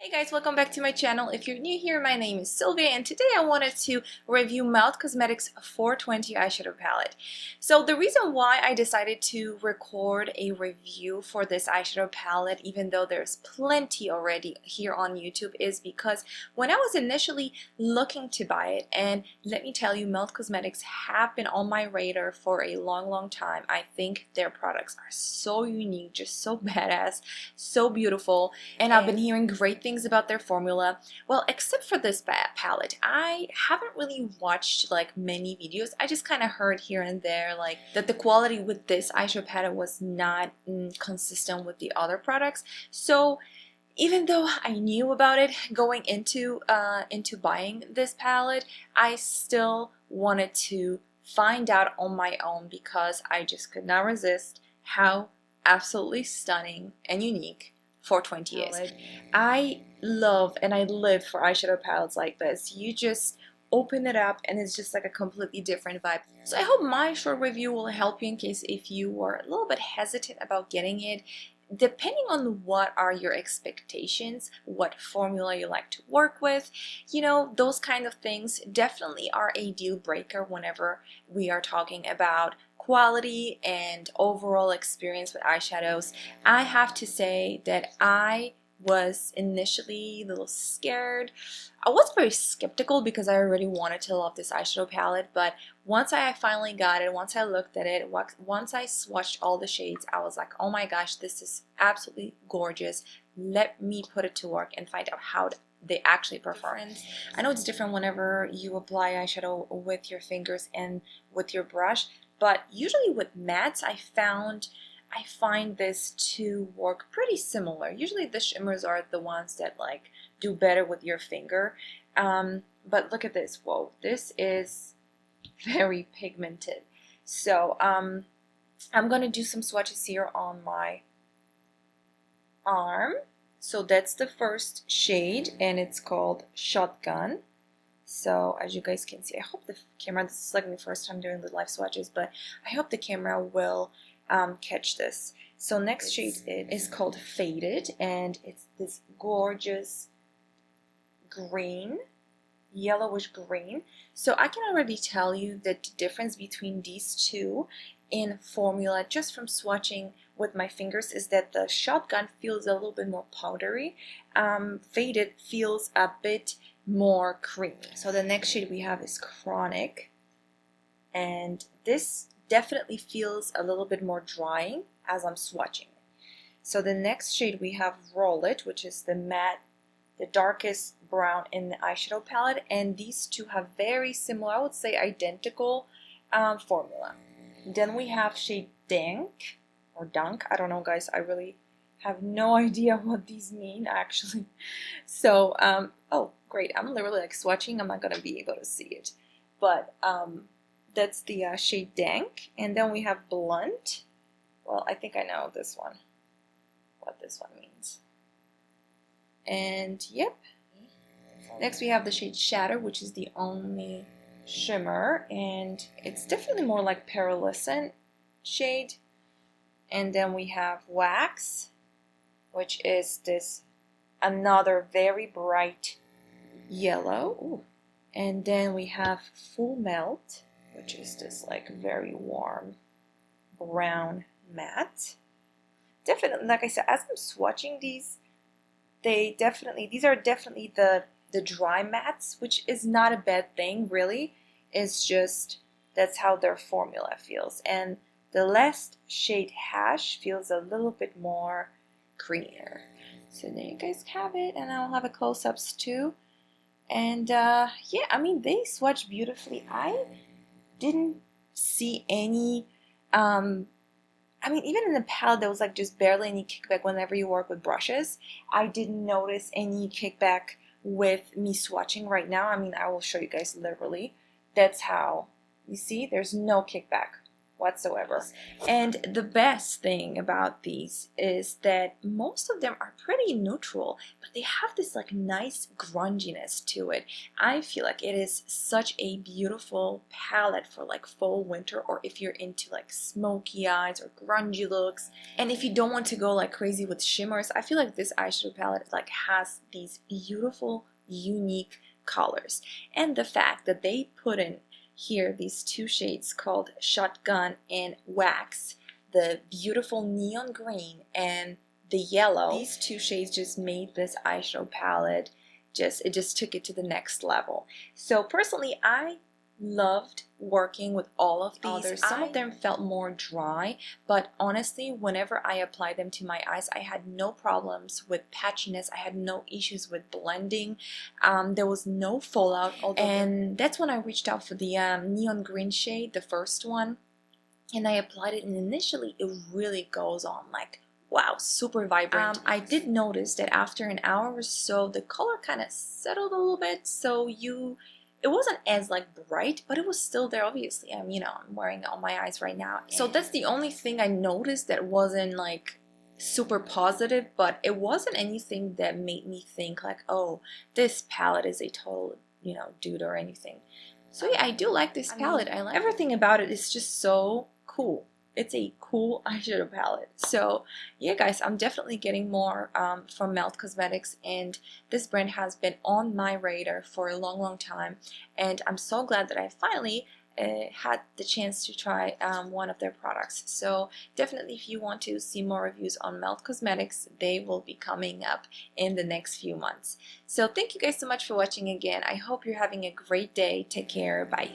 Hey guys, welcome back to my channel. If you're new here, my name is Sylvia and today I wanted to review Melt Cosmetics 420 eyeshadow palette. So the reason why I decided to record a review for this eyeshadow palette, even though there's plenty already here on YouTube, is because when I was initially looking to buy it, and let me tell you, Melt Cosmetics have been on my radar for a long time. I think their products are so unique, just so badass, so beautiful, and I've been hearing great things about their formula. Well, except for this palette, I haven't really watched like many videos. I just kind of heard here and there like that the quality with this eyeshadow palette was not consistent with the other products. So even though I knew about it going into buying this palette, I still wanted to find out on my own because I just could not resist how absolutely stunning and unique 420 is. I love and I live for eyeshadow palettes like this. You just open it up and it's just like a completely different vibe. So I hope my short review will help you in case if you were a little bit hesitant about getting it. Depending on what are your expectations, what formula you like to work with, you know, those kind of things definitely are a deal breaker whenever we are talking about quality and overall experience with eyeshadows. I have to say that I was initially a little scared. I was very skeptical because I already wanted to love this eyeshadow palette, but once I finally got it, once I looked at it, once I swatched all the shades, I was like, oh my gosh, this is absolutely gorgeous. Let me put it to work and find out how they actually perform. I know it's different whenever you apply eyeshadow with your fingers and with your brush, but usually with mattes, I find this to work pretty similar. Usually the shimmers are the ones that like do better with your finger. But look at this. Whoa, this is very pigmented. So I'm gonna do some swatches here on my arm. So that's the first shade and it's called Shotgun. So as you guys can see, I hope the camera, this is like my first time doing the live swatches, but I hope the camera will catch this. So next shade is called Faded and it's this gorgeous green, yellowish green. So I can already tell you that the difference between these two in formula just from swatching with my fingers is that the Shotgun feels a little bit more powdery. Faded feels a bit more creamy. So the next shade we have is Chronic, and this definitely feels a little bit more drying as I'm swatching. So the next shade we have Roll It, which is the matte, the darkest brown in the eyeshadow palette, and these two have very similar, I would say identical formula. Then we have shade Dink or Dunk. I don't know, guys. I really have no idea what these mean actually. So oh great, I'm literally like swatching. I'm not gonna be able to see it, but that's the shade Dank. And then we have Blunt. Well, I think I know this one, what this one means. And yep, next we have the shade Shadow, which is the only shimmer, and it's definitely more like pearlescent shade. And then we have Wax, which is this another very bright yellow. Ooh. And then we have Full Melt, which is this like very warm brown matte. Definitely, like I said, as I'm swatching these, these are definitely the dry mattes, which is not a bad thing really. It's just that's how their formula feels. And the last shade Hash feels a little bit more creamier. So there you guys have it, and I'll have a close-ups too. And yeah, I mean, they swatch beautifully. I didn't see any I mean, even in the palette there was like just barely any kickback whenever you work with brushes. I didn't notice any kickback with me swatching right now. I mean, I will show you guys literally. That's how, you see, there's no kickback whatsoever. And the best thing about these is that most of them are pretty neutral, but they have this like nice grunginess to it. I feel like it is such a beautiful palette for like fall winter, or if you're into like smoky eyes or grungy looks. And if you don't want to go like crazy with shimmers, I feel like this eyeshadow palette like has these beautiful, unique colors. And the fact that they put in here these two shades called Shotgun and Wax, the beautiful neon green and the yellow. These two shades just made this eyeshadow palette it just took it to the next level. So personally, I loved working with all of these. Some of them felt more dry, but honestly, whenever I applied them to my eyes, I had no problems with patchiness. I had no issues with blending. There was no fallout. And that's when I reached out for the neon green shade, the first one, and I applied it, and initially it really goes on like, wow, super vibrant. I did notice that after an hour or so, the color kind of settled a little bit, so it wasn't as like bright, but it was still there. Obviously, I'm wearing it on my eyes right now. So that's the only thing I noticed that wasn't like super positive, but it wasn't anything that made me think like, oh, this palette is a total, dude or anything. So yeah, I do like this palette. I like everything about it. Is just so cool. It's a cool eyeshadow palette. So yeah, guys, I'm definitely getting more from Melt Cosmetics, and this brand has been on my radar for a long time, and I'm so glad that I finally had the chance to try one of their products. So definitely, if you want to see more reviews on Melt Cosmetics, they will be coming up in the next few months. So thank you guys so much for watching again. I hope you're having a great day. Take care. Bye.